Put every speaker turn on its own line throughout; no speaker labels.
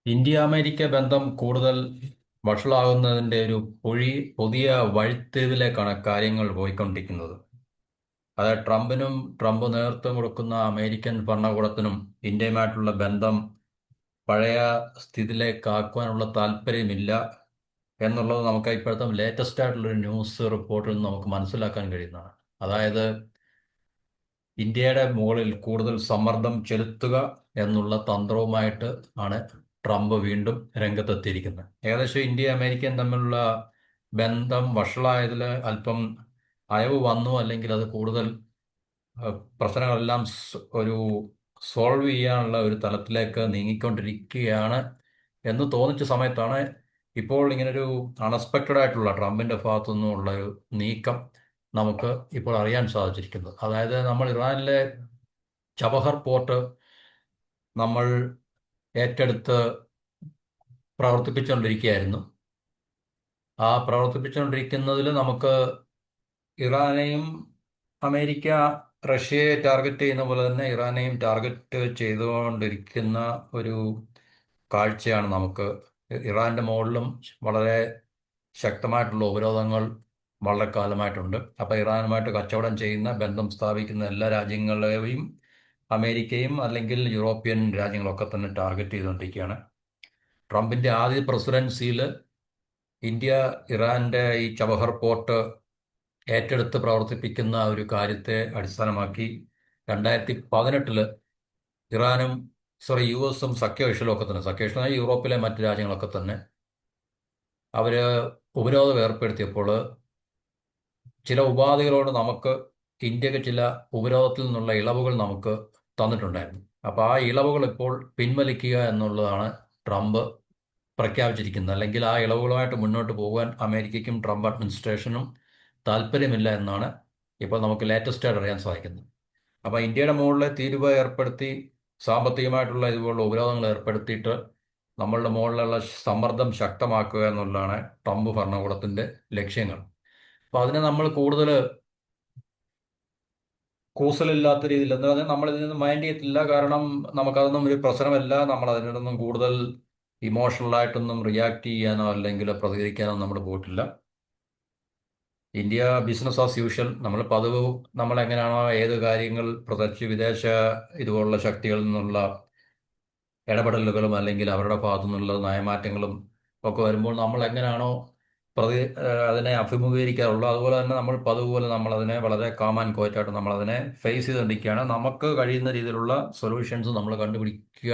India America ബന്ധം കൂടുതൽ വഷളാകുന്നതിന്റെ ഒരു പുതിയ വഴിത്തിരിവിലേക്കാണ് കാര്യങ്ങൾ പോയിക്കൊണ്ടിരിക്കുന്നത്. അതായത് ട്രംപ് നേതൃത്വം കൊടുക്കുന്ന അമേരിക്കൻ ഭരണകൂടത്തിനും ഇന്ത്യയുമായിട്ടുള്ള ബന്ധം പഴയ സ്ഥിതിയിലേക്കാക്കുവാനുള്ള താല്പര്യമില്ല എന്നുള്ളത് നമുക്ക് ഇപ്പോഴത്തെ ലേറ്റസ്റ്റ് ആയിട്ടുള്ള ഒരു ന്യൂസ് റിപ്പോർട്ടിൽ നിന്ന് നമുക്ക് മനസ്സിലാക്കാൻ കഴിയുന്നതാണ്. അതായത് ഇന്ത്യയുടെ മുകളിൽ കൂടുതൽ സമ്മർദ്ദം ചെലുത്തുക എന്നുള്ള തന്ത്രവുമായിട്ട് ആണ് ട്രംപ് വീണ്ടും രംഗത്തെത്തിയിരിക്കുന്നത്. ഏകദേശം ഇന്ത്യ അമേരിക്കയും തമ്മിലുള്ള ബന്ധം വഷളായതിൽ അല്പം അയവ് വന്നു, അല്ലെങ്കിൽ അത് കൂടുതൽ പ്രശ്നങ്ങളെല്ലാം ഒരു സോൾവ് ചെയ്യാനുള്ള ഒരു തലത്തിലേക്ക് നീങ്ങിക്കൊണ്ടിരിക്കുകയാണ് എന്ന് തോന്നിച്ച സമയത്താണ് ഇപ്പോൾ ഇങ്ങനൊരു അൺഎക്സ്പെക്റ്റഡ് ആയിട്ടുള്ള ട്രംപിന്റെ ഭാഗത്തു നിന്നുള്ള ഒരു നീക്കം നമുക്ക് ഇപ്പോൾ അറിയാൻ സാധിച്ചിരിക്കുന്നത്. അതായത് നമ്മൾ ഇറാനിലെ ചബഹർ പോർട്ട് നമ്മൾ ഏറ്റെടുത്ത് പ്രവർത്തിപ്പിച്ചുകൊണ്ടിരിക്കുകയായിരുന്നു. ആ പ്രവർത്തിപ്പിച്ചുകൊണ്ടിരിക്കുന്നതിൽ നമുക്ക് ഇറാനെയും അമേരിക്ക റഷ്യയെ ടാർഗറ്റ് ചെയ്യുന്ന പോലെ തന്നെ ഇറാനെയും ടാർഗറ്റ് ചെയ്തുകൊണ്ടിരിക്കുന്ന ഒരു കാഴ്ചയാണ് നമുക്ക്. ഇറാന്റെ മുകളിലും വളരെ ശക്തമായിട്ടുള്ള ഉപരോധങ്ങൾ വളരെ കാലമായിട്ടുണ്ട്. അപ്പോൾ ഇറാനുമായിട്ട് കച്ചവടം ചെയ്യുന്ന, ബന്ധം സ്ഥാപിക്കുന്ന എല്ലാ രാജ്യങ്ങളെയും അമേരിക്കയും അല്ലെങ്കിൽ യൂറോപ്യൻ രാജ്യങ്ങളൊക്കെ തന്നെ ടാർഗറ്റ് ചെയ്തുകൊണ്ടിരിക്കുകയാണ്. ട്രംപിന്റെ ആദ്യ പ്രസിഡൻസിയിൽ ഇന്ത്യ ഇറാന്റെ ഈ ചബഹർ പോർട്ട് ഏറ്റെടുത്ത് പ്രവർത്തിപ്പിക്കുന്ന ഒരു കാര്യത്തെ അടിസ്ഥാനമാക്കി 2018 ഇറാനും US സഖ്യകക്ഷികളും ഒക്കെ തന്നെ, സഖ്യകക്ഷികളായ യൂറോപ്പിലെ മറ്റ് രാജ്യങ്ങളൊക്കെ തന്നെ അവര് ഉപരോധം ഏർപ്പെടുത്തിയപ്പോൾ ചില ഉപാധികളോട് നമുക്ക് ഇന്ത്യക്ക് ചില ഉപരോധത്തിൽ നിന്നുള്ള ഇളവുകൾ നമുക്ക് തന്നിട്ടുണ്ടായിരുന്നു. അപ്പോൾ ആ ഇളവുകൾ ഇപ്പോൾ പിൻവലിക്കുക എന്നുള്ളതാണ് ട്രംപ് പ്രഖ്യാപിച്ചിരിക്കുന്നത്. അല്ലെങ്കിൽ ആ ഇളവുകളുമായിട്ട് മുന്നോട്ട് പോകാൻ അമേരിക്കയ്ക്കും ട്രംപ് അഡ്മിനിസ്ട്രേഷനും താല്പര്യമില്ല എന്നാണ് ഇപ്പോൾ നമുക്ക് ലേറ്റസ്റ്റ് ആയിട്ട് അറിയാൻ സാധിക്കുന്നത്. അപ്പോൾ ഇന്ത്യയുടെ മുകളിൽ തീരുവ ഏർപ്പെടുത്തി, സാമ്പത്തികമായിട്ടുള്ള ഇതുപോലുള്ള ഉപരോധങ്ങൾ ഏർപ്പെടുത്തിയിട്ട് നമ്മളുടെ മുകളിലുള്ള സമ്മർദ്ദം ശക്തമാക്കുക എന്നുള്ളതാണ് ട്രംപ് ഭരണകൂടത്തിന്റെ ലക്ഷ്യങ്ങൾ. അപ്പോൾ അതിനെ നമ്മൾ കൂടുതൽ കൂസലില്ലാത്ത രീതിയിൽ എന്ന് പറഞ്ഞാൽ നമ്മൾ ഇതിൽ നിന്ന് മൈൻഡ് ചെയ്യത്തില്ല. കാരണം നമുക്കതൊന്നും ഒരു പ്രശ്നമല്ല. നമ്മൾ അതിനോടൊന്നും കൂടുതൽ ഇമോഷണലായിട്ടൊന്നും റിയാക്ട് ചെയ്യാനോ അല്ലെങ്കിൽ പ്രതികരിക്കാനോ നമ്മൾ പോയിട്ടില്ല. ഇന്ത്യ ബിസിനസ് ആസ് യൂഷ്വൽ, നമ്മൾ പതിവ് നമ്മൾ എങ്ങനെയാണോ ഏത് കാര്യങ്ങൾ, പ്രത്യേകിച്ച് വിദേശ ഇതുപോലുള്ള ശക്തികളിൽ നിന്നുള്ള ഇടപെടലുകളും അല്ലെങ്കിൽ അവരുടെ ഭാഗത്തു നിന്നുള്ള നയമാറ്റങ്ങളും ഒക്കെ വരുമ്പോൾ നമ്മൾ എങ്ങനെയാണോ അതിനെ അഭിമുഖീകരിക്കാറുള്ളത്, അതുപോലെ തന്നെ നമ്മൾ പതിവ് പോലെ നമ്മൾ അതിനെ വളരെ കാം ആൻഡ് ക്വയറ്റായിട്ട് നമ്മൾ അതിനെ ഫേസ് ചെയ്തുകൊണ്ടിരിക്കുകയാണ്. നമുക്ക് കഴിയുന്ന രീതിയിലുള്ള സൊല്യൂഷൻസ് നമ്മൾ കണ്ടുപിടിക്കുക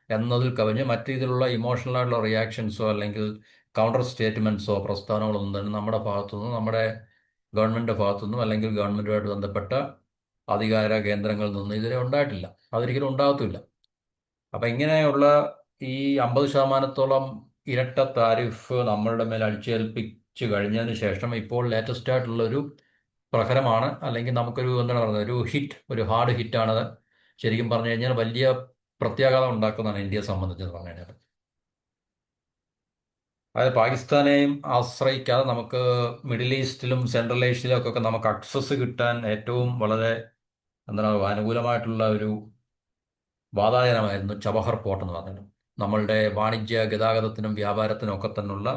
എന്നതിൽ കവിഞ്ഞ് മറ്റു രീതിയിലുള്ള ഇമോഷണൽ ആയിട്ടുള്ള റിയാക്ഷൻസോ അല്ലെങ്കിൽ കൗണ്ടർ സ്റ്റേറ്റ്മെന്റ്സോ പ്രസ്താവനകളോ ഒന്നും തന്നെ നമ്മുടെ ഭാഗത്തുനിന്നും, നമ്മുടെ ഗവൺമെന്റിന്റെ ഭാഗത്തുനിന്നും അല്ലെങ്കിൽ ഗവൺമെന്റുമായിട്ട് ബന്ധപ്പെട്ട അധികാര കേന്ദ്രങ്ങളിൽ നിന്നും ഇതുവരെ ഉണ്ടായിട്ടില്ല. അതൊരിക്കലും ഉണ്ടാകത്തുമില്ല. അപ്പൊ ഇങ്ങനെയുള്ള ഈ 50% ഇരട്ട താരിഫ് നമ്മളുടെ മേൽ അടിച്ചേൽപ്പിച്ചു കഴിഞ്ഞതിന് ശേഷം ഇപ്പോൾ ലേറ്റസ്റ്റ് ആയിട്ടുള്ള ഒരു പ്രഹരമാണ്, അല്ലെങ്കിൽ നമുക്കൊരു എന്താണ് പറയുന്നത്, ഒരു ഹിറ്റ്, ഒരു ഹാർഡ് ഹിറ്റാണ്. ശരിക്കും പറഞ്ഞു കഴിഞ്ഞാൽ വലിയ പ്രത്യാഘാതം ഉണ്ടാക്കുന്നതാണ് ഇന്ത്യയെ സംബന്ധിച്ചെന്ന് പറഞ്ഞു കഴിഞ്ഞാൽ. അതായത് പാകിസ്ഥാനെയും ആശ്രയിക്കാതെ നമുക്ക് മിഡിൽ ഈസ്റ്റിലും സെൻട്രൽ ഏഷ്യയിലും ഒക്കെ നമുക്ക് അക്സസ് കിട്ടാൻ ഏറ്റവും വളരെ എന്താണ് അനുകൂലമായിട്ടുള്ള ഒരു വാതായനമായിരുന്നു ചബഹർ പോർട്ട് എന്ന് പറഞ്ഞത്. നമ്മളുടെ വാണിജ്യ ഗതാഗതത്തിനും വ്യാപാരത്തിനും ഒക്കെ തന്നെയുള്ള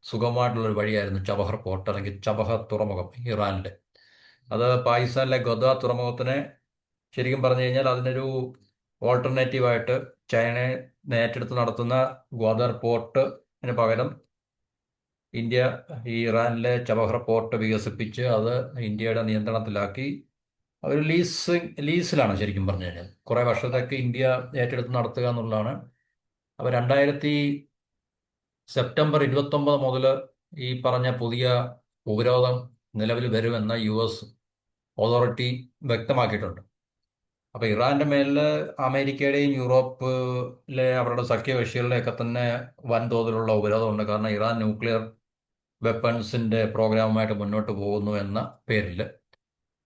സുഗമമായിട്ടുള്ള ഒരു വഴിയായിരുന്നു ചബഹർ പോർട്ട്, അല്ലെങ്കിൽ ചബഹർ തുറമുഖം ഇറാനിലെ. അത് പാകിസ്ഥാനിലെ ഗദ്ദ തുറമുഖത്തിനെ ശരിക്കും പറഞ്ഞു കഴിഞ്ഞാൽ അതിനൊരു ഓൾട്ടർനേറ്റീവായിട്ട് ചൈനയെ ഏറ്റെടുത്ത് നടത്തുന്ന ഗ്വാദർ പോർട്ടിന് പകരം ഇന്ത്യ ഈ ഇറാനിലെ ചബഹർ പോർട്ട് വികസിപ്പിച്ച് അത് ഇന്ത്യയുടെ നിയന്ത്രണത്തിലാക്കി ഒരു ലീസിലാണ് ശരിക്കും പറഞ്ഞു കഴിഞ്ഞാൽ കുറെ വർഷത്തേക്ക് ഇന്ത്യ ഏറ്റെടുത്ത് നടത്തുക എന്നുള്ളതാണ്. അപ്പോൾ സെപ്റ്റംബർ 29 മുതൽ ഈ പറഞ്ഞ പുതിയ ഉപരോധം നിലവിൽ വരുമെന്ന് അതോറിറ്റി വ്യക്തമാക്കിയിട്ടുണ്ട്. അപ്പൊ ഇറാന്റെ മേലിൽ അമേരിക്കയുടെയും യൂറോപ്പിലെ അവരുടെ സഖ്യകക്ഷികളുടെയൊക്കെ തന്നെ വൻതോതിലുള്ള ഉപരോധമുണ്ട്. കാരണം ഇറാൻ ന്യൂക്ലിയർ വെപ്പൺസിന്റെ പ്രോഗ്രാമുമായിട്ട് മുന്നോട്ട് പോകുന്നു എന്ന പേരിൽ.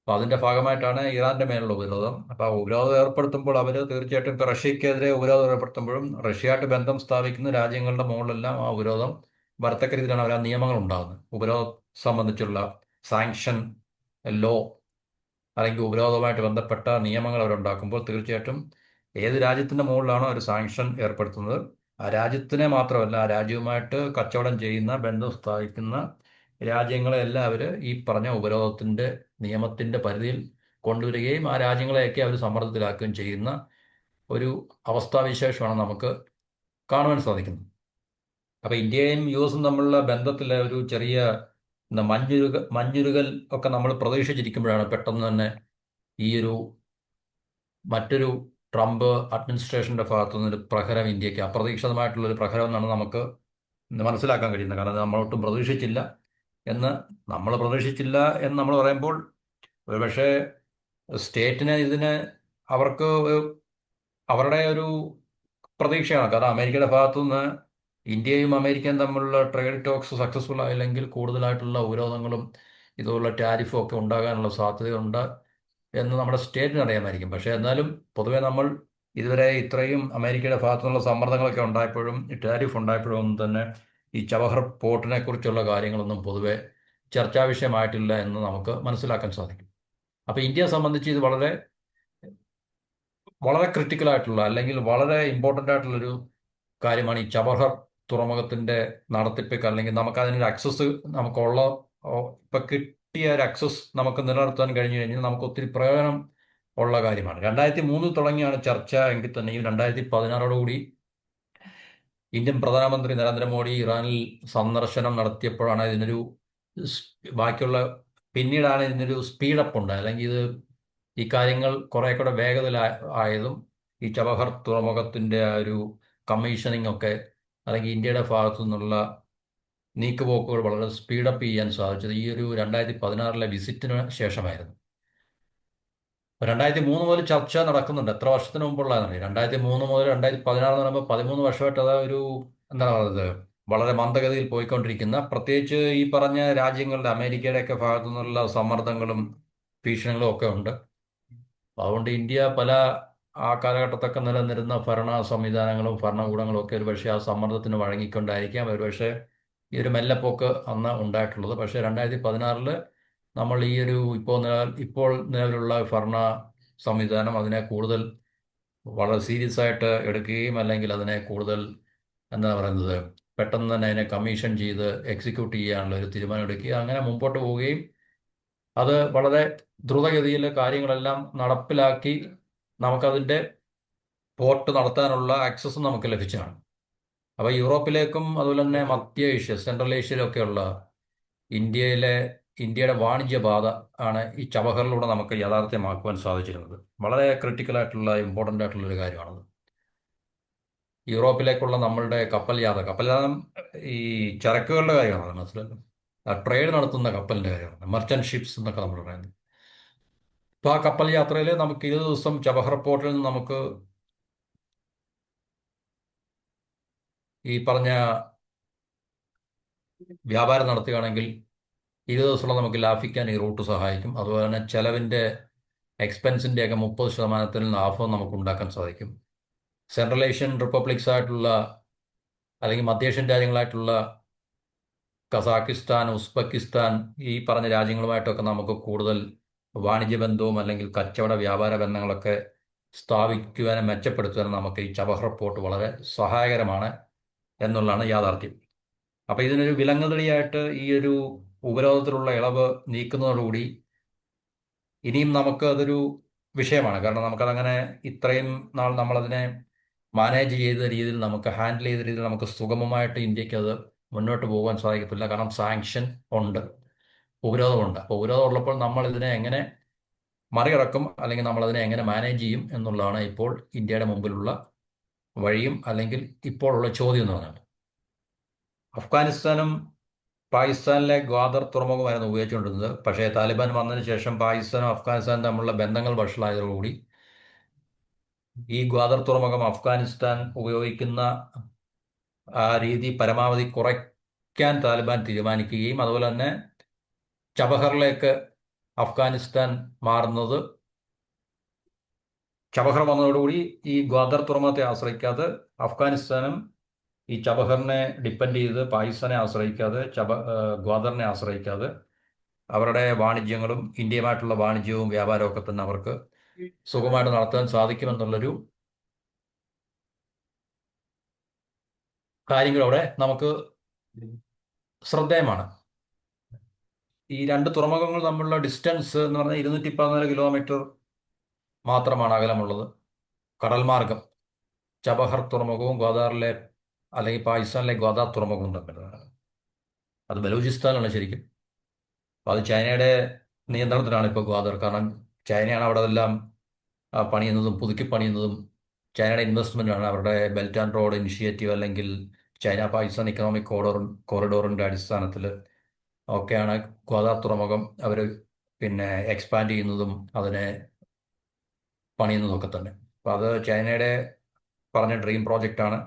അപ്പൊ അതിന്റെ ഭാഗമായിട്ടാണ് ഇറാന്റെ മേലുള്ള ഉപരോധം. അപ്പൊ ആ ഉപരോധം ഏർപ്പെടുത്തുമ്പോൾ അവർ തീർച്ചയായിട്ടും ഇപ്പൊ റഷ്യക്കെതിരെ ഉപരോധം ഏർപ്പെടുത്തുമ്പോഴും റഷ്യയായിട്ട് ബന്ധം സ്ഥാപിക്കുന്ന രാജ്യങ്ങളുടെ മുകളിലെല്ലാം ആ ഉപരോധം വരത്തക്ക രീതിയിലാണ് അവർ ആ നിയമങ്ങൾ ഉണ്ടാകുന്നത്. ഉപരോധം സംബന്ധിച്ചുള്ള സാങ്ഷൻ ലോ അല്ലെങ്കിൽ ഉപരോധവുമായിട്ട് ബന്ധപ്പെട്ട നിയമങ്ങൾ അവരുണ്ടാക്കുമ്പോൾ തീർച്ചയായിട്ടും ഏത് രാജ്യത്തിന്റെ മുകളിലാണോ ഒരു സാങ്ഷൻ ഏർപ്പെടുത്തുന്നത് ആ രാജ്യത്തിനെ മാത്രമല്ല, ആ രാജ്യവുമായിട്ട് കച്ചവടം ചെയ്യുന്ന, ബന്ധം സ്ഥാപിക്കുന്ന രാജ്യങ്ങളെല്ലാം അവർ ഈ പറഞ്ഞ ഉപരോധത്തിൻ്റെ നിയമത്തിൻ്റെ പരിധിയിൽ കൊണ്ടുവരികയും ആ രാജ്യങ്ങളെയൊക്കെ അവർ സമ്മർദ്ദത്തിലാക്കുകയും ചെയ്യുന്ന ഒരു അവസ്ഥാവിശേഷമാണ് നമുക്ക് കാണുവാൻ സാധിക്കുന്നത്. അപ്പോൾ ഇന്ത്യയും യു എസും തമ്മിലുള്ള ബന്ധത്തിലെ ഒരു ചെറിയ എന്താ മഞ്ഞുരുകൽ ഒക്കെ നമ്മൾ പ്രതീക്ഷിച്ചിരിക്കുമ്പോഴാണ് പെട്ടെന്ന് തന്നെ ഈ ഒരു മറ്റൊരു ട്രംപ് അഡ്മിനിസ്ട്രേഷന്റെ ഭാഗത്തു നിന്നൊരു പ്രഹരം ഇന്ത്യക്ക് അപ്രതീക്ഷിതമായിട്ടുള്ളൊരു പ്രഹരം എന്നാണ് നമുക്ക് മനസ്സിലാക്കാൻ കഴിയുന്നത്. കാരണം നമ്മളൊട്ടും പ്രതീക്ഷിച്ചില്ല എന്ന് നമ്മൾ പ്രതീക്ഷിച്ചില്ല എന്ന് നമ്മൾ പറയുമ്പോൾ ഒരുപക്ഷെ സ്റ്റേറ്റിന് ഇതിന് അവർക്ക് അവരുടെ ഒരു പ്രതീക്ഷയാണ്. കാരണം അമേരിക്കയുടെ ഭാഗത്തു നിന്ന് ഇന്ത്യയും അമേരിക്കയും തമ്മിലുള്ള ട്രേഡ് ടോക്സ് സക്സസ്ഫുൾ ആയില്ലെങ്കിൽ കൂടുതലായിട്ടുള്ള ഉപരോധങ്ങളും ഇതുപോലുള്ള ടാരിഫും ഒക്കെ ഉണ്ടാകാനുള്ള സാധ്യതയുണ്ട് എന്ന് നമ്മുടെ സ്റ്റേറ്റിന് അറിയാമായിരിക്കും. പക്ഷേ എന്നാലും പൊതുവേ നമ്മൾ ഇതുവരെ ഇത്രയും അമേരിക്കയുടെ ഭാഗത്തു നിന്നുള്ള സമ്മർദ്ദങ്ങളൊക്കെ ഉണ്ടായപ്പോഴും ഈ ടാരിഫ് ഉണ്ടായപ്പോഴും ഒന്നും തന്നെ ഈ ചബഹർ പോർട്ടിനെ കുറിച്ചുള്ള കാര്യങ്ങളൊന്നും പൊതുവെ ചർച്ചാ വിഷയമായിട്ടില്ല എന്ന് നമുക്ക് മനസ്സിലാക്കാൻ സാധിക്കും. അപ്പോൾ ഇന്ത്യയെ സംബന്ധിച്ച് ഇത് വളരെ വളരെ ക്രിട്ടിക്കൽ ആയിട്ടുള്ള, അല്ലെങ്കിൽ വളരെ ഇമ്പോർട്ടൻ്റ് ആയിട്ടുള്ളൊരു കാര്യമാണ് ഈ ചബഹർ തുറമുഖത്തിൻ്റെ നടത്തിപ്പിക്ക്, അല്ലെങ്കിൽ നമുക്ക് അതിനൊരു അക്സസ് നമുക്കുള്ള ഇപ്പം കിട്ടിയ ഒരു അക്സസ് നമുക്ക് നിലനിർത്താൻ കഴിഞ്ഞു കഴിഞ്ഞാൽ നമുക്ക് ഒത്തിരി പ്രയോജനം ഉള്ള കാര്യമാണ്. 2003 തുടങ്ങിയാണ് ചർച്ച എങ്കിൽ തന്നെയും 2016 ഇന്ത്യൻ പ്രധാനമന്ത്രി നരേന്ദ്രമോദി ഇറാനിൽ സന്ദർശനം നടത്തിയപ്പോഴാണ് ഇതിനൊരു ബാക്കിയുള്ള പിന്നീടാണ് ഇതിനൊരു സ്പീഡപ്പ് ഉണ്ട്, അല്ലെങ്കിൽ ഇത് ഈ കാര്യങ്ങൾ കുറെ കൂടെ വേഗത്തിൽ ആയതും ഈ ചബഹർ തുറമുഖത്തിൻ്റെ ആ ഒരു കമ്മീഷനിങ് ഒക്കെ, അല്ലെങ്കിൽ ഇന്ത്യയുടെ ഭാഗത്തു നിന്നുള്ള നീക്കുപോക്കുകൾ വളരെ സ്പീഡപ്പ് ചെയ്യാൻ സാധിച്ചത് ഈ ഒരു 2016 വിസിറ്റിന് ശേഷമായിരുന്നു. 2003 മുതൽ ചർച്ച നടക്കുന്നുണ്ട്. എത്ര വർഷത്തിന് മുമ്പുള്ളതാണ്? 2003 മുതൽ 2016 എന്ന് പറയുമ്പോൾ 13 വർഷമായിട്ട് അത് ഒരു എന്താണ് പറയുന്നത്, വളരെ മന്ദഗതിയിൽ പോയിക്കൊണ്ടിരിക്കുന്ന, പ്രത്യേകിച്ച് ഈ പറഞ്ഞ രാജ്യങ്ങളുടെ അമേരിക്കയുടെയൊക്കെ ഭാഗത്തു നിന്നുള്ള സമ്മർദ്ദങ്ങളും ഭീഷണികളും ഒക്കെ ഉണ്ട്. അതുകൊണ്ട് ഇന്ത്യ പല ആ കാലഘട്ടത്തൊക്കെ നിലനിന്നിരുന്ന ഭരണ സംവിധാനങ്ങളും ഭരണകൂടങ്ങളും ഒക്കെ ഒരുപക്ഷെ ആ സമ്മർദ്ദത്തിന് വഴങ്ങിക്കൊണ്ടായിരിക്കാം ഒരുപക്ഷെ ഈ ഒരു മെല്ലെപ്പോക്ക് അന്ന് ഉണ്ടായിട്ടുള്ളത്. പക്ഷേ 2016 നമ്മൾ ഈ ഒരു ഇപ്പോൾ നിലവിലുള്ള ഭരണ സംവിധാനം അതിനെ കൂടുതൽ വളരെ സീരിയസ് ആയിട്ട് എടുക്കുകയും, അല്ലെങ്കിൽ അതിനെ കൂടുതൽ എന്താ പറയുന്നത്, പെട്ടെന്ന് തന്നെ അതിനെ കമ്മീഷൻ ചെയ്ത് എക്സിക്യൂട്ട് ചെയ്യാനുള്ള ഒരു തീരുമാനം എടുക്കുകയും അങ്ങനെ മുമ്പോട്ട് പോവുകയും അത് വളരെ ദ്രുതഗതിയിൽ കാര്യങ്ങളെല്ലാം നടപ്പിലാക്കി നമുക്കതിൻ്റെ പോർട്ട് നടത്താനുള്ള ആക്സസ് നമുക്ക് ലഭിച്ചതാണ്. അപ്പോൾ യൂറോപ്പിലേക്കും അതുപോലെ തന്നെ മധ്യ ഏഷ്യ, സെൻട്രൽ ഏഷ്യയിലൊക്കെയുള്ള ഇന്ത്യയുടെ വാണിജ്യപാത ആണ് ഈ ചബഹറിലൂടെ നമുക്ക് യാഥാർത്ഥ്യമാക്കുവാൻ സാധിച്ചിരുന്നത്. വളരെ ക്രിട്ടിക്കലായിട്ടുള്ള ഇമ്പോർട്ടൻ്റ് ആയിട്ടുള്ള ഒരു കാര്യമാണത്. യൂറോപ്പിലേക്കുള്ള നമ്മളുടെ കപ്പൽ യാത്ര ഈ ചരക്കുകളുടെ കാര്യമാണ് മനസ്സിലാക്കുന്നത്. ട്രേഡ് നടത്തുന്ന കപ്പലിൻ്റെ കാര്യമാണ്, മർച്ചന്റ് ഷിപ്സ് എന്നൊക്കെ നമ്മൾ പറയുന്നത്. അപ്പോൾ ആ കപ്പൽ യാത്രയിൽ നമുക്ക് 20 ദിവസം ചബഹർ പോർട്ടിൽ നിന്ന് നമുക്ക് ഈ പറഞ്ഞ വ്യാപാരം നടത്തുകയാണെങ്കിൽ 20 ദിവസത്തോളം നമുക്ക് ലാഭിക്കാൻ ഈ റൂട്ട് സഹായിക്കും. അതുപോലെ തന്നെ ചെലവിൻ്റെ എക്സ്പെൻസിൻ്റെയൊക്കെ 30% ലാഭം നമുക്ക് ഉണ്ടാക്കാൻ സാധിക്കും. സെൻട്രൽ ഏഷ്യൻ റിപ്പബ്ലിക്സ് ആയിട്ടുള്ള, അല്ലെങ്കിൽ മധ്യേഷ്യൻ രാജ്യങ്ങളായിട്ടുള്ള കസാക്കിസ്ഥാൻ, ഉസ്ബെക്കിസ്ഥാൻ, ഈ പറഞ്ഞ രാജ്യങ്ങളുമായിട്ടൊക്കെ നമുക്ക് കൂടുതൽ വാണിജ്യ ബന്ധവും അല്ലെങ്കിൽ കച്ചവട വ്യാപാര ബന്ധങ്ങളൊക്കെ സ്ഥാപിക്കുവാനും മെച്ചപ്പെടുത്തുവാനും നമുക്ക് ഈ ചബഹർ പോർട്ട് വളരെ സഹായകരമാണ് എന്നുള്ളതാണ് യാഥാർത്ഥ്യം. അപ്പോൾ ഇതിനൊരു വിലങ്ങുതടിയായിട്ട് ഈ ഒരു ഉപരോധത്തിലുള്ള ഇളവ് നീക്കുന്നതോടുകൂടി ഇനിയും നമുക്ക് അതൊരു വിഷയമാണ്. കാരണം നമുക്കതങ്ങനെ ഇത്രയും നാൾ നമ്മളതിനെ മാനേജ് ചെയ്ത രീതിയിൽ, നമുക്ക് ഹാൻഡിൽ ചെയ്ത രീതിയിൽ നമുക്ക് സുഗമമായിട്ട് ഇന്ത്യക്ക് അത് മുന്നോട്ട് പോകാൻ സാധിക്കത്തില്ല. കാരണം സാങ്ഷൻ ഉണ്ട്, ഉപരോധമുണ്ട്. അപ്പോൾ ഉപരോധം ഉള്ളപ്പോൾ നമ്മൾ ഇതിനെ എങ്ങനെ മറികടക്കും, അല്ലെങ്കിൽ നമ്മളതിനെ എങ്ങനെ മാനേജ് ചെയ്യും എന്നുള്ളതാണ് ഇപ്പോൾ ഇന്ത്യയുടെ മുമ്പിലുള്ള വഴിയും, അല്ലെങ്കിൽ ഇപ്പോഴുള്ള ചോദ്യം എന്ന് പറയുന്നത്. അഫ്ഗാനിസ്ഥാനും പാകിസ്ഥാനിലെ ഗ്വാദർ തുറമുഖമായിരുന്നു ഉപയോഗിച്ചുകൊണ്ടിരുന്നത്. പക്ഷേ താലിബാൻ വന്നതിന് ശേഷം പാകിസ്ഥാനും അഫ്ഗാനിസ്ഥാനും തമ്മിലുള്ള ബന്ധങ്ങൾ വഷളായതോടുകൂടി ഈ ഗ്വാദർ തുറമുഖം അഫ്ഗാനിസ്ഥാൻ ഉപയോഗിക്കുന്ന ആ രീതി പരമാവധി കുറയ്ക്കാൻ താലിബാൻ തീരുമാനിക്കുകയും, അതുപോലെ തന്നെ ചബഹറിലേക്ക് അഫ്ഗാനിസ്ഥാൻ മാറുന്നത്, ചബഹർ വന്നതോടുകൂടി ഈ ഗ്വാദർ തുറമുഖത്തെ ആശ്രയിക്കാതെ അഫ്ഗാനിസ്ഥാനും ഈ ചബഹറിനെ ഡിപ്പെൻഡ് ചെയ്ത് പാകിസ്ഥാനെ ആശ്രയിക്കാതെ ഗ്വാദറിനെ ആശ്രയിക്കാതെ അവരുടെ വാണിജ്യങ്ങളും ഇന്ത്യയുമായിട്ടുള്ള വാണിജ്യവും വ്യാപാരവും ഒക്കെ തന്നെ അവർക്ക് സുഖമായിട്ട് നടത്താൻ സാധിക്കുമെന്നുള്ളൊരു കാര്യങ്ങൾ അവിടെ നമുക്ക് ശ്രദ്ധേയമാണ്. ഈ രണ്ട് തുറമുഖങ്ങൾ തമ്മിലുള്ള ഡിസ്റ്റൻസ് എന്ന് പറഞ്ഞാൽ 214 കിലോമീറ്റർ മാത്രമാണ് അകലമുള്ളത്. കടൽ മാർഗം ചബഹർ തുറമുഖവും ഗ്വാദാറിലെ അല്ലെങ്കിൽ പാകിസ്ഥാനിലെ ഗ്വാദാർ തുറമുഖവും തമ്മിലാണ്. അത് ബലൂചിസ്ഥാനാണ് ശരിക്കും. അപ്പോൾ അത് ചൈനയുടെ നിയന്ത്രണത്തിലാണ് ഇപ്പോൾ ഗ്വാദർ. കാരണം ചൈനയാണ് അവിടെ എല്ലാം പണിയുന്നതും പുതുക്കി പണിയുന്നതും. ചൈനയുടെ ഇൻവെസ്റ്റ്മെൻ്റാണ് അവരുടെ ബെൽറ്റ് ആൻഡ് റോഡ് ഇനിഷ്യേറ്റീവ് അല്ലെങ്കിൽ ചൈന പാകിസ്ഥാൻ ഇക്കണോമിക് കോറിഡോറിൻ്റെ അടിസ്ഥാനത്തിൽ ഒക്കെയാണ് ഗ്വാദാർ തുറമുഖം അവർ പിന്നെ എക്സ്പാൻഡ് ചെയ്യുന്നതും അതിനെ പണിയുന്നതും ഒക്കെ തന്നെ. അപ്പോൾ അത് ചൈനയുടെ പറഞ്ഞ ഡ്രീം പ്രോജക്റ്റാണ്.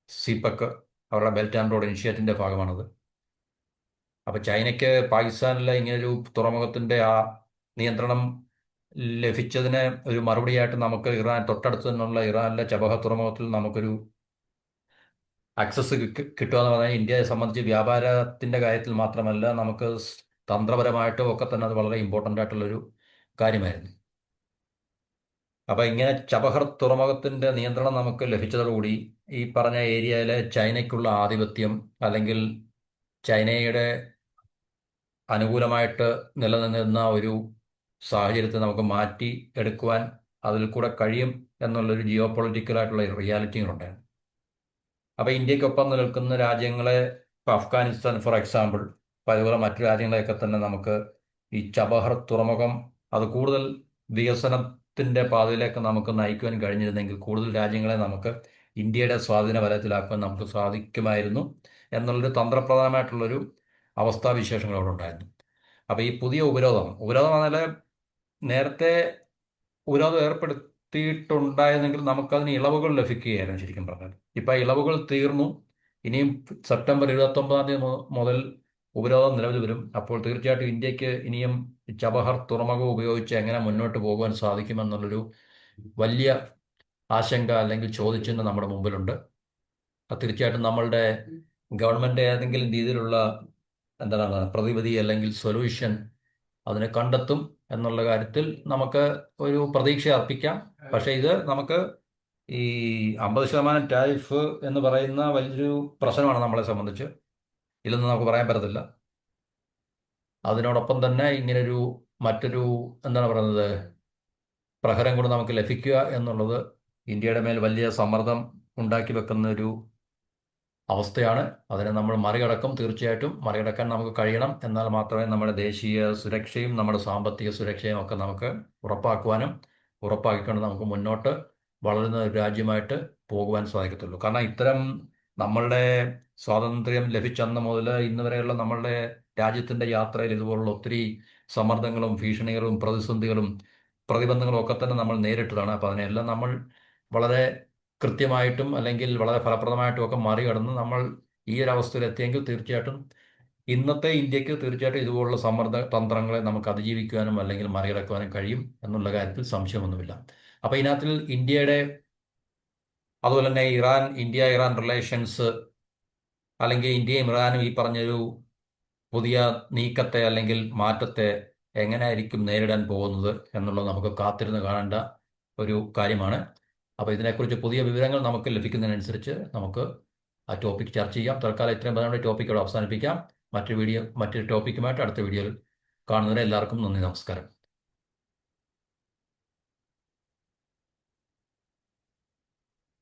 സിപെക് അവരുടെ ബെൽറ്റ് ആൻഡ് റോഡ് ഇനിഷ്യേറ്റീവിൻ്റെ ഭാഗമാണത്. അപ്പോൾ ചൈനയ്ക്ക് പാകിസ്ഥാനിലെ ഇങ്ങനൊരു തുറമുഖത്തിൻ്റെ ആ നിയന്ത്രണം ലഭിച്ചതിന് ഒരു മറുപടിയായിട്ട് നമുക്ക് തൊട്ടടുത്ത് നിന്നുള്ള ഇറാനിലെ ചബഹർ തുറമുഖത്തിൽ നമുക്കൊരു ആക്സസ് കിട്ടുക എന്ന് പറഞ്ഞാൽ ഇന്ത്യയെ സംബന്ധിച്ച് വ്യാപാരത്തിൻ്റെ കാര്യത്തിൽ മാത്രമല്ല, നമുക്ക് തന്ത്രപരമായിട്ടും ഒക്കെ തന്നെ അത് വളരെ ഇമ്പോർട്ടൻ്റ് ആയിട്ടുള്ളൊരു കാര്യമായിരുന്നു. അപ്പോൾ ഇങ്ങനെ ചബഹർ തുറമുഖത്തിൻ്റെ നിയന്ത്രണം നമുക്ക് ലഭിച്ചതോടുകൂടി ഈ പറഞ്ഞ ഏരിയയിലെ ചൈനയ്ക്കുള്ള ആധിപത്യം അല്ലെങ്കിൽ ചൈനയുടെ അനുകൂലമായിട്ട് നിലനിന്നിരുന്ന ഒരു സാഹചര്യത്തെ നമുക്ക് മാറ്റി എടുക്കുവാൻ അതിൽ കൂടെ കഴിയും എന്നുള്ളൊരു ജിയോ പൊളിറ്റിക്കലായിട്ടുള്ള റിയാലിറ്റികളുണ്ടായിരുന്നു. അപ്പോൾ ഇന്ത്യക്കൊപ്പം നിൽക്കുന്ന രാജ്യങ്ങളെ, ഇപ്പോൾ അഫ്ഗാനിസ്ഥാൻ ഫോർ എക്സാമ്പിൾ, അപ്പോൾ അതുപോലെ മറ്റു രാജ്യങ്ങളെയൊക്കെ തന്നെ നമുക്ക് ഈ ചബഹർ തുറമുഖം അത് കൂടുതൽ വികസനത്തിൻ്റെ പാതയിലേക്ക് നമുക്ക് നയിക്കുവാൻ കഴിഞ്ഞിരുന്നെങ്കിൽ കൂടുതൽ രാജ്യങ്ങളെ നമുക്ക് ഇന്ത്യയുടെ സ്വാധീന വലയത്തിലാക്കുവാൻ നമുക്ക് സാധിക്കുമായിരുന്നു എന്നുള്ളൊരു തന്ത്രപ്രധാനമായിട്ടുള്ളൊരു അവസ്ഥാവിശേഷങ്ങൾ അവിടെ ഉണ്ടായിരുന്നു. അപ്പോൾ ഈ പുതിയ ഉപരോധം എന്നാൽ നേരത്തെ ഉപരോധം ഏർപ്പെടുത്തിയിട്ടുണ്ടായിരുന്നെങ്കിൽ നമുക്കതിന് ഇളവുകൾ ലഭിക്കുകയായിരുന്നു ശരിക്കും പറഞ്ഞാൽ. ഇപ്പം ഇളവുകൾ തീർന്നു. ഇനിയും സെപ്റ്റംബർ 29 മുതൽ ഉപരോധം നിലവിൽ വരും. അപ്പോൾ തീർച്ചയായിട്ടും ഇന്ത്യക്ക് ഇനിയും ചബഹർ തുറമുഖം ഉപയോഗിച്ച് എങ്ങനെ മുന്നോട്ട് പോകുവാൻ സാധിക്കുമെന്നുള്ളൊരു വലിയ ആശങ്ക അല്ലെങ്കിൽ ചോദ്യചിഹ്നം നമ്മുടെ മുമ്പിലുണ്ട്. അത് തീർച്ചയായിട്ടും നമ്മളുടെ ഗവൺമെൻറ് ഏതെങ്കിലും രീതിയിലുള്ള എന്താണ് പ്രതിവിധി അല്ലെങ്കിൽ സൊല്യൂഷൻ അതിനെ കണ്ടെത്തും എന്നുള്ള കാര്യത്തിൽ നമുക്ക് ഒരു പ്രതീക്ഷ അർപ്പിക്കാം. പക്ഷേ ഇത് നമുക്ക് ഈ 50% ടാരിഫ് എന്ന് പറയുന്ന വലിയൊരു പ്രശ്നമാണ് നമ്മളെ സംബന്ധിച്ച്. ഇല്ലെന്ന് നമുക്ക് പറയാൻ പറ്റത്തില്ല. അതിനോടൊപ്പം തന്നെ ഇങ്ങനൊരു മറ്റൊരു എന്താണ് പറയുന്നത് പ്രഹരം കൂടെ നമുക്ക് ലഭിക്കുക എന്നുള്ളത് ഇന്ത്യയുടെ മേൽ വലിയ സമ്മർദ്ദം ഉണ്ടാക്കി വെക്കുന്ന ഒരു അവസ്ഥയാണ്. അതിനെ നമ്മൾ മറികടക്കും. തീർച്ചയായിട്ടും മറികടക്കാൻ നമുക്ക് കഴിയണം. എന്നാൽ മാത്രമേ നമ്മുടെ ദേശീയ സുരക്ഷയും നമ്മുടെ സാമ്പത്തിക സുരക്ഷയും ഒക്കെ നമുക്ക് ഉറപ്പാക്കിക്കൊണ്ട് നമുക്ക് മുന്നോട്ട് വളരുന്ന ഒരു രാജ്യമായിട്ട് പോകുവാൻ സാധിക്കത്തുള്ളൂ. കാരണം ഇത്തരം നമ്മളുടെ സ്വാതന്ത്ര്യം ലഭിച്ചന്ന് മുതൽ ഇന്ന് വരെയുള്ള നമ്മളുടെ രാജ്യത്തിൻ്റെ യാത്രയിൽ ഇതുപോലുള്ള ഒത്തിരി സമ്മർദ്ദങ്ങളും ഭീഷണികളും പ്രതിസന്ധികളും പ്രതിബന്ധങ്ങളും ഒക്കെ തന്നെ നമ്മൾ നേരിട്ടതാണ്. അപ്പോൾ അതിനെല്ലാം നമ്മൾ വളരെ കൃത്യമായിട്ടും അല്ലെങ്കിൽ വളരെ ഫലപ്രദമായിട്ടും ഒക്കെ മറികടന്ന് നമ്മൾ ഈ ഒരു അവസ്ഥയിലെത്തിയെങ്കിൽ തീർച്ചയായിട്ടും ഇന്നത്തെ ഇന്ത്യക്ക് തീർച്ചയായിട്ടും ഇതുപോലുള്ള സമ്മർദ്ദ തന്ത്രങ്ങളെ നമുക്ക് അതിജീവിക്കുവാനും അല്ലെങ്കിൽ മറികടക്കുവാനും കഴിയും എന്നുള്ള കാര്യത്തിൽ സംശയമൊന്നുമില്ല. അപ്പോൾ ഇതിനകത്തിൽ ഇന്ത്യയുടെ അതുപോലെ തന്നെ ഇന്ത്യ ഇറാൻ റിലേഷൻസ് അല്ലെങ്കിൽ ഇന്ത്യയും ഇറാനും ഈ പറഞ്ഞൊരു പുതിയ നീക്കത്തെ അല്ലെങ്കിൽ മാറ്റത്തെ എങ്ങനെയായിരിക്കും നേരിടാൻ പോകുന്നത് എന്നുള്ളത് നമുക്ക് കാത്തിരുന്ന് കാണേണ്ട ഒരു കാര്യമാണ്. അപ്പോൾ ഇതിനെക്കുറിച്ച് പുതിയ വിവരങ്ങൾ നമുക്ക് ലഭിക്കുന്നതിനനുസരിച്ച് നമുക്ക് ആ ടോപ്പിക് ചർച്ച ചെയ്യാം. തൽക്കാലം ഇത്രയും പറഞ്ഞ ടോപ്പിക്കോട് അവസാനിപ്പിക്കാം. മറ്റൊരു ടോപ്പിക്കുമായിട്ട് അടുത്ത വീഡിയോയിൽ കാണുന്നതിന് എല്ലാവർക്കും നന്ദി, നമസ്കാരം.